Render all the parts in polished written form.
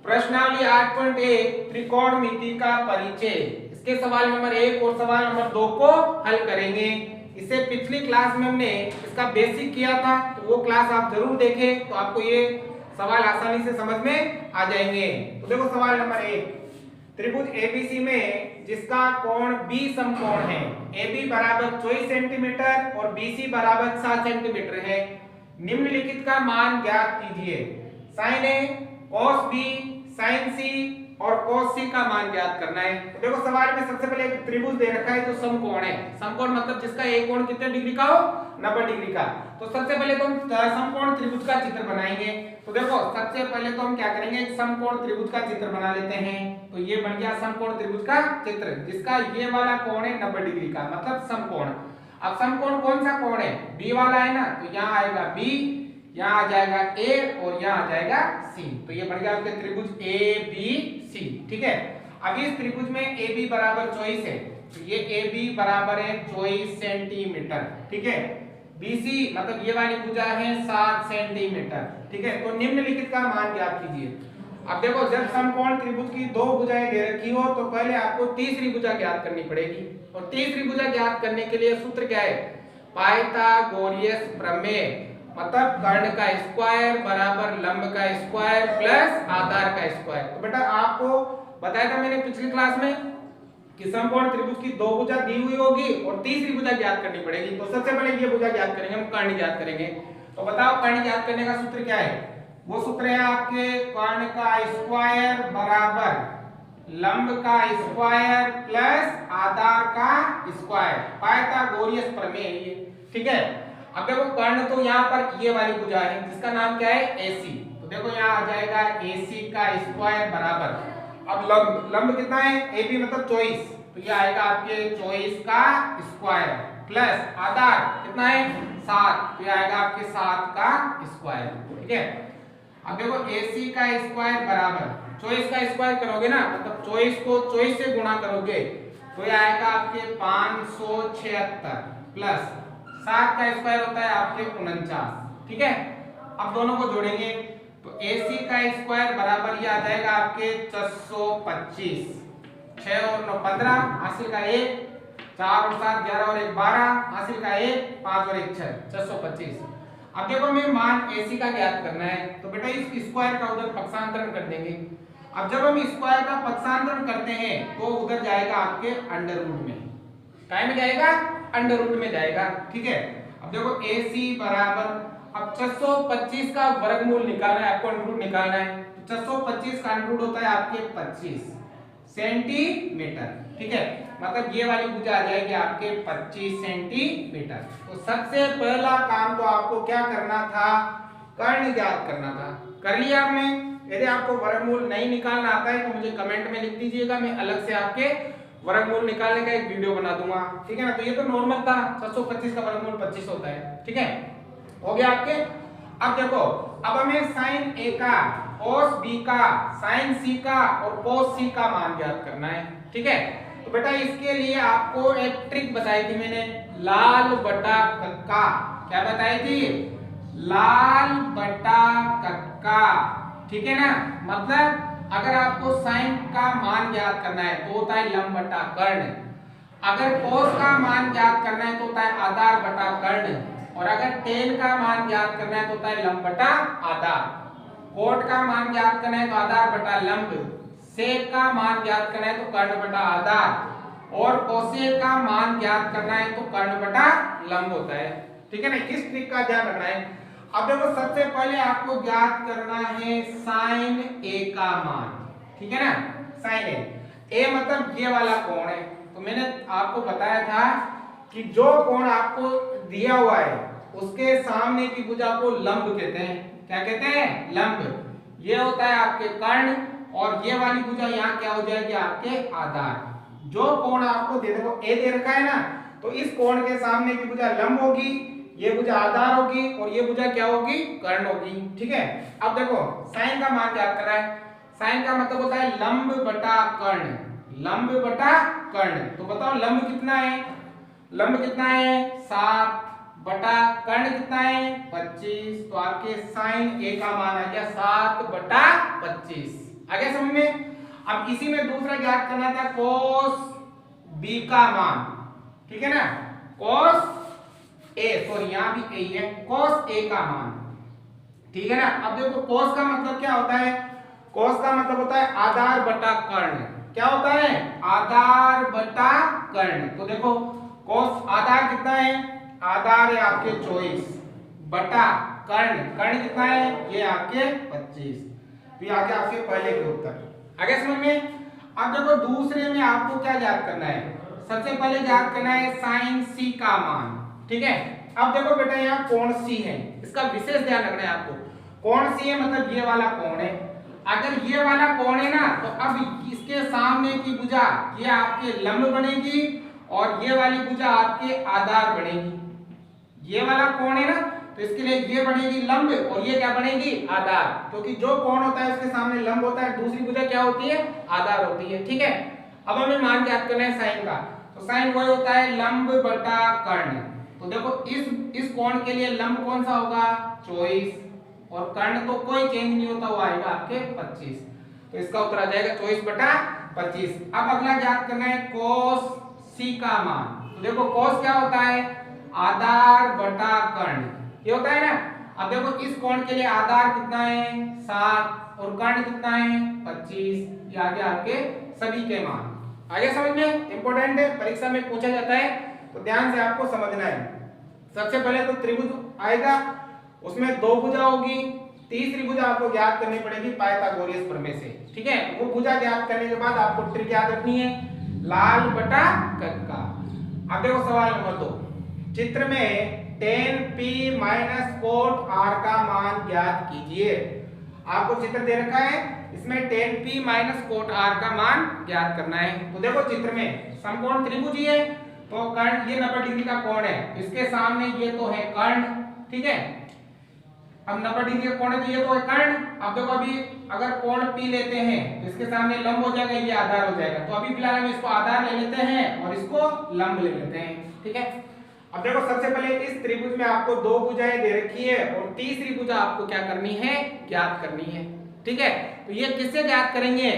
प्रश्नावली 8.1 त्रिकोणमिति का परिचय। इसके सवाल नंबर 1 और सवाल नंबर 2 को हल करेंगे। इससे पिछली क्लास में हमने इसका बेसिक किया था, तो वो क्लास आप जरूर देखें, तो आपको ये सवाल आसानी से समझ में आ जाएंगे। तो देखो सवाल नंबर 1, त्रिभुज एबीसी में जिसका कोण बी समकोण है, AB बराबर 24 सेंटीमीटर और BC बराबर 7 सेंटीमीटर है, निम्नलिखित का मान ज्ञात कीजिए। साइन ए, cos B, sin C और cos C का मान ज्ञात करना है। तो देखो सवाल में सबसे पहले एक त्रिभुज दे रखा है जो समकोण है। समकोण मतलब जिसका एक कोण कितने डिग्री का हो, 90 डिग्री का। तो सबसे पहले तो हम समकोण त्रिभुज का चित्र बनाएंगे। तो देखो सबसे पहले तो हम क्या करेंगे, एक समकोण त्रिभुज का चित्र बना लेते हैं। तो ये बन गया समकोण त्रिभुज का चित्र, जिसका ये वाला कोण है 90 डिग्री का, मतलब समकोण। अब समकोण कौन सा कोण है, बी वाला है ना, तो यहाँ आएगा बी, यहाँ आ जाएगा ए और यहाँ आ जाएगा सी। तो ये बन गया आपके त्रिभुज ए बी सी। ठीक है, अब इस त्रिभुज में ए बी बराबर 24 है, तो ये ए बी बराबर है 24 सेंटीमीटर। ठीक है, बी सी मतलब ये वाली भुजा है 7 सेंटीमीटर। ठीक है, तो निम्नलिखित का मान ज्ञात कीजिए। अब देखो जब समकोण त्रिभुज की दो भुजाएं दे रखी हो तो पहले आपको तीसरी भुजा ज्ञात करनी पड़ेगी, और तीसरी भुजा ज्ञात करने के लिए सूत्र क्या है, पाइथागोरियस प्रमेय, मतलब कर्ण का स्क्वायर बराबर लंब का स्क्वायर प्लस आधार का स्क्वायर। तो बेटा आपको बताया था मैंने पिछली क्लास में कि समकोण त्रिभुज की दो भुजा दी हुई होगी और तीसरी भुजा ज्ञात करनी पड़ेगी। तो सबसे पहले ये भुजा ज्ञात करेंगे, हम कर्ण ज्ञात करेंगे। तो बताओ कर्ण ज्ञात करने का सूत्र क्या है, वो सूत्र है आपके कर्ण का स्क्वायर बराबर लंब का स्क्वायर प्लस आधार का स्क्वायर, पाइथागोरियस प्रमेय। ठीक है, अब देखो कर्ण तो यहाँ पर ये वाली भुजा है जिसका नाम क्या है AC। तो देखो यहाँ आ जाएगा AC का स्क्वायर बराबर, अब लंब कितना है AB मतलब 24, तो ये आएगा आपके 24 का स्क्वायर प्लस आधार कितना है 7, तो ये आएगा आपके 7 का स्क्वायर। ठीक है, अब देखो AC का स्क्वायर बराबर 24 का स्क्वायर करोगे ना, मतलब 24 को 24 से गुणा करोगे तो ये आएगा आपके 576 प्लस 7 का स्क्वायर होता है आपके 49। ठीक है, अब दोनों को जोड़ेंगे तो AC का स्क्वायर बराबर ये आ जाएगा आपके 625, 6 और 9 15, हासिल का 1, 4 और 7 11 और 1 12, हासिल का 1, 5 और 1 6, 625। अब देखो हमें मान AC का ज्ञात करना है, तो बेटा इस स्क्वायर का उधर पक्षांतरण कर देंगे। अब जब हम स्क्वायर का पक्षांतरण करते हैं तो उधर जाएगा आपके अंडर रूट में, काय में जाएगा, अंडर रूट में जाएगा। ठीक है, अब देखो AC बराबर, अब 625 का वर्गमूल निकालना है आपको, अंडर रूट निकालना है, तो 625 का अंडर रूट होता है आपके 25 सेंटीमीटर। ठीक है, मतलब ये वाली भुजा आ जाएगी आपके 25 सेंटीमीटर। तो सबसे पहला काम तो आपको क्या करना था, कर्ण ज्ञात करना था। कर लिया आपने? यदि आपको वर्गमूल नहीं निकालना आता है तो मुझे कमेंट में लिख दीजिएगा, मैं अलग से आपके वर्गमूल निकालने का एक वीडियो बना दूंगा। ठीक है ना, तो ये तो नॉर्मल था, 625 का वर्गमूल 25 होता है। ठीक है, हो गया आपके। अब देखो अब हमें sin A का, cos B का, sin C का और cos C का मान ज्ञात करना है। ठीक है, तो बेटा इसके लिए आपको एक ट्रिक बताई थी मैंने, लाल बटा कक्का। क्या बताई थी, लाल बटा कक्का। ठीक है ना, मतलब अगर आपको sin का मान ज्ञात करना है तो होता है लंब बटा कर्ण, अगर cos का मान ज्ञात करना है तो होता है आधार बटा कर्ण, और अगर tan का मान ज्ञात करना है तो होता है लंब बटा आधार। cot का मान ज्ञात करना है तो आधार बटा लंब, sec का मान ज्ञात करना है तो कर्ण बटा आधार, और cosec का मान ज्ञात करना है तो कर्ण बटा लंब होता है। ठीक है ना, इस ट्रिक का ध्यान रखना है। अब देखो सबसे पहले आपको ज्ञात करना है sin A का मान। ठीक है ना, sin A मतलब ये वाला कोण है। तो मैंने आपको बताया था कि जो कोण आपको दिया हुआ है उसके सामने की भुजा को लंब कहते हैं। क्या कहते हैं, लंब। ये होता है आपके कर्ण, और ये वाली भुजा यहाँ क्या हो जाएगी आपके आधार। जो कोण आपको दे देखो A दे रखा है ना, तो इस कोण के सामने की भुजा लंब होगी, ये भुजा आधार होगी, और ये भुजा क्या होगी, कर्ण होगी। ठीक है, अब देखो sin का मान ज्ञात करना है। sin का मतलब होता है लंब बटा कर्ण, लंब बटा कर्ण। तो बताओ लंब कितना है, लंब कितना है 7 बटा कर्ण कितना है 25, तो आपके sin A का मान आ गया 7 बटा 25। आगे समझ में। अब इसी में दूसरा ज्ञात करना था cos b का मान, ठीक है ना, cos a, सॉरी यहां भी a है, cos a का मान, ठीक है ना। अब देखो cos का मतलब क्या होता है, cos का मतलब होता है आधार बटा कर्ण। क्या होता है, आधार बटा कर्ण। तो देखो cos आधार कितना है, आधार है आपके 24 बटा कर्ण, कर्ण कितना है, ये आपके 25। तो ये आगे आपके पहले के उत्तर। आगे समझ में। अब देखो दूसरे में आपको क्या ज्ञात करना है, सबसे पहले ज्ञात करना है sin c का मान, ठीक है। अब देखो बेटा यहाँ कोण c है, इसका विशेष ध्यान रखना है आपको। कोण c है मतलब ये वाला कोण है, अगर ये वाला कोण है ना तो अब इसके सामने की भुजा ये आपके लंब बनेगी और ये वाली भुजा आपके आधार बनेगी। ये वाला कोण है ना तो इसके लिए ये बनेगी लंब और ये क्या बनेगी, आधार, क्योंकि जो कोण होता है उसके सामने लंब होता है, दूसरी भुजा क्या होती है, आधार होती है, ठीक है। अब हमें मान ज्ञात करना है साइन का, तो साइन वही होता है लंब बटा कर्ण। तो देखो इस कोण के लिए लंब कौन सा होगा, 24, और कर्ण तो कोई चेंज नहीं होता, वो आएगा आपके 25। तो इसका उत्तर आ जाएगा 24 बटा 25। अब अगला ज्ञात करना है cos c का मान। तो देखो cos क्या होता है, आधार बटा कर्ण, ये होता है ना। अब देखो इस कोण के लिए आधार कितना है, 7, और कर्ण कितना है, 25। ये आगे आपके सभी के मान। आगे समझ में, इंपॉर्टेंट है, परीक्षा में पूछा जाता है, तो ध्यान से आपको समझना है। सबसे पहले तो त्रिभुज आएगा, उसमें दो भुजा होगी, तीसरी भुजा आपको ज्ञात करनी पड़ेगी पाइथागोरस प्रमेय से, ठीक है। वो भुजा ज्ञात करने के बाद आपको ट्रिक याद रखनी है, लाल बटा कक्का। अब देखो सवाल नंबर 2, चित्र में tan p minus cot r का मान ज्ञात कीजिए। आपको चित्र दे रखा है, इसमें tan p minus cot r का मान ज्ञात करना है। तो देखो चित्र में समकोण त्रिभुज ही है, तो कर्ण ये 90 डिग्री का कोण है, इसके सामने ये तो है कर्ण, ठीक है। अब 90 डिग्री का कोण है तो ये तो है कर्ण। अब देखो अभी अगर कोण p लेते हैं तो इसके सामने लंब हो जाएगा, ये आधार हो जाएगा। तो अभी फिलहाल हम इसको आधार ले लेते हैं और इसको लंब ले लेते हैं, ठीक है। अब देखो सबसे पहले इस त्रिभुज में आपको दो भुजाएं दे रखी है और तीसरी भुजा आपको क्या करनी है, ज्ञात करनी है, ठीक है। तो ये किससे ज्ञात करेंगे,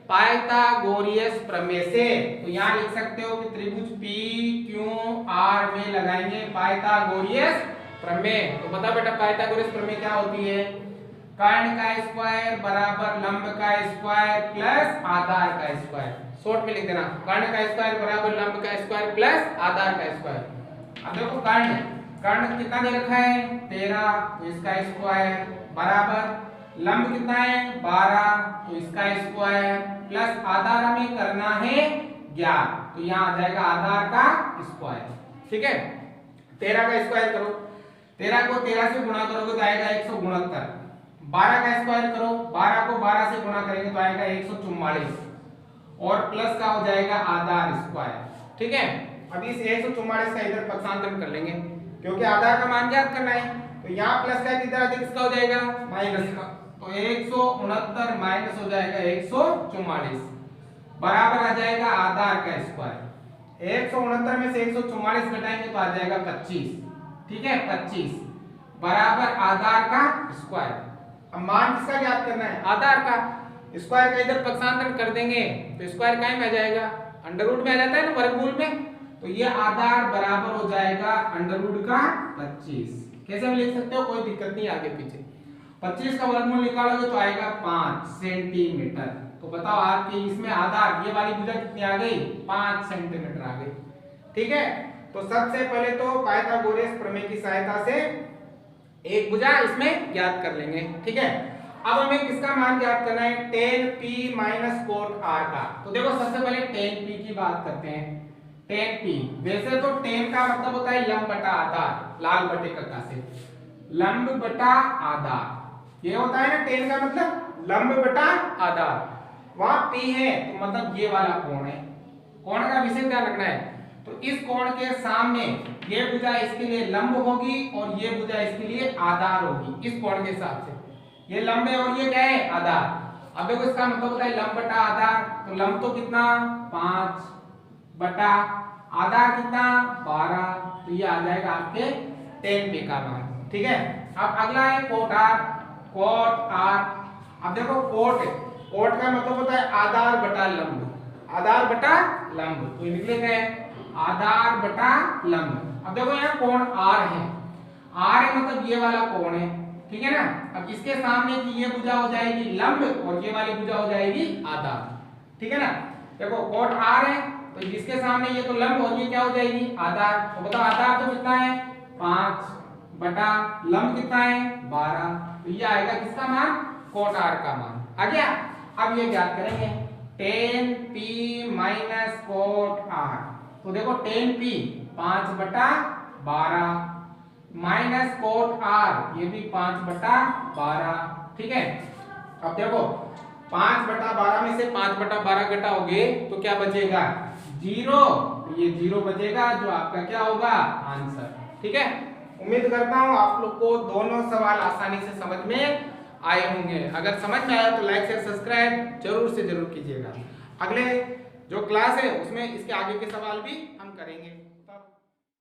पाइथागोरस प्रमेय से। तो यहाँ लिख सकते हो कि त्रिभुज p q r में लगाएंगे पाइथागोरस प्रमेय। तो बता बेटा पाइथागोरस प्रमेय क्या होती है, कर्ण का स्क्वायर बराबर लंब का स्क्वायर प्लस आधार का स्क्वायर। शॉर्ट में लिख देना, कर्ण का स्क्वायर बराबर लंब का स्क्वायर प्लस आधार का स्क्वायर। अब देखो कर्ण कितना दे रखा है, 13, तो इसका स्क्वायर बराबर लंब कितना है, 12, तो इसका स्क्वायर प्लस आधार हमें करना है ज्ञात, तो यहाँ आ जाएगा आधार का स्क्वायर, ठीक है। 13 का स्क्वायर करो, 13 को 13 से गुणा करोगे तो आएगा 169। 12 का स्क्वायर करो, 12 को 12 से गुणा करेंगे तो आएगा 144, और प्लस का हो जाएगा आधार स्क्वायर, ठीक है। अभी इस 144 का इधर पक्षांतरण कर लेंगे क्योंकि आधार का मान ज्ञात करना है। तो यहाँ प्लस का इधर अधिक इसका हो जाएगा माइनस का, तो 169 माइनस हो जाएगा 144 बराबर आ जाएगा आधार का स्क्वायर। 169 में से 144 घटाएंगे तो आ जाएगा 25, ठीक है, 25 बराबर आधार का स्क्वायर। अब मान किसका ज्ञात करना है, आधार का। स्क्वायर का इधर पक्षांतरण कर देंगे तो स्क्वायर काय में आ जाएगा, अंडर रूट में आ जाता है ना, वर्गमूल में। तो ये आधार बराबर हो जाएगा अंडर रूट का 25। कैसे हम लिख सकते हो, कोई दिक्कत नहीं आगे पीछे। 25 का वर्गमूल निकालोगे तो आएगा 5 सेंटीमीटर। तो बताओ आपके इसमें आधार ये वाली भुजा कितनी आ गई, 5 सेंटीमीटर आ गई, ठीक है। तो सबसे पहले तो पाइथागोरस प्रमेय की सहायता से एक भुजा इसमें ज्ञात कर लेंगे, ठीक है। अब हमें किसका मान ज्ञात करना है, tan p minus cot r का। तो देखो सबसे पहले tan p की बात करते हैं। tan p, वैसे तो tan का मतलब होता है लंब बटा आधार, लाल बटे कक्का से लंब बटा आधार, ये होता है ना tan का मतलब लंब बटा आधार। वहां p है तो मतलब ये वाला कोण है, कोण का विशेष ध्यान रखना है। तो इस कोण के सामने ये भुजा इसके लिए लंब होगी और ये भुजा इसके लिए आधार होगी, इस कोण के हिसाब से ये लंब है और ये क्या है, आधार। अब देखो इसका मतलब होता है लंब बटा आधार, तो लंब तो कितना 5 बटा आधार कितना 12, तो ये आ जाएगा आपके tan p का मान, ठीक है। अब अगला है cot r। अब देखो कोट का मतलब होता है आधार बटा लंब, आधार बटा लंब, तो लिख लेते हैं आधार बटा लंब। अब देखो यहाँ कोण R है, R है मतलब ये वाला कोण है, ठीक है ना। अब इसके सामने की ये भुजा हो जाएगी लंब और ये वाली भुजा हो जाएगी आधार, ठीक है ना। देखो कोण R है तो जिसके सामने ये तो लंब और ये क्या हो जाएगी आधार, तो बताओ आधार तो कितना है 5 बटा लंब कितना है 12, तो ये आएगा किसका मान कोण R का मान आ गया। अब ये ज्ञात करेंगे tan p minus cot R, तो देखो tan p 5 बटा 12 माइनस कोट R ये भी 5 बटा 12, ठीक है। अब देखो 5 बटा 12 में से 5 बटा 12 घटाओगे तो क्या बचेगा 0, ये 0 बचेगा जो आपका क्या होगा आंसर, ठीक है। उम्मीद करता हूं आप लोग को दोनों सवाल आसानी से समझ में आए होंगे। अगर समझ में आया तो लाइक शेयर सब्सक्राइब जरूर से जरूर कीजिएगा। अगले जो क्लास है उसमें इसके आगे के सवाल भी हम करेंगे।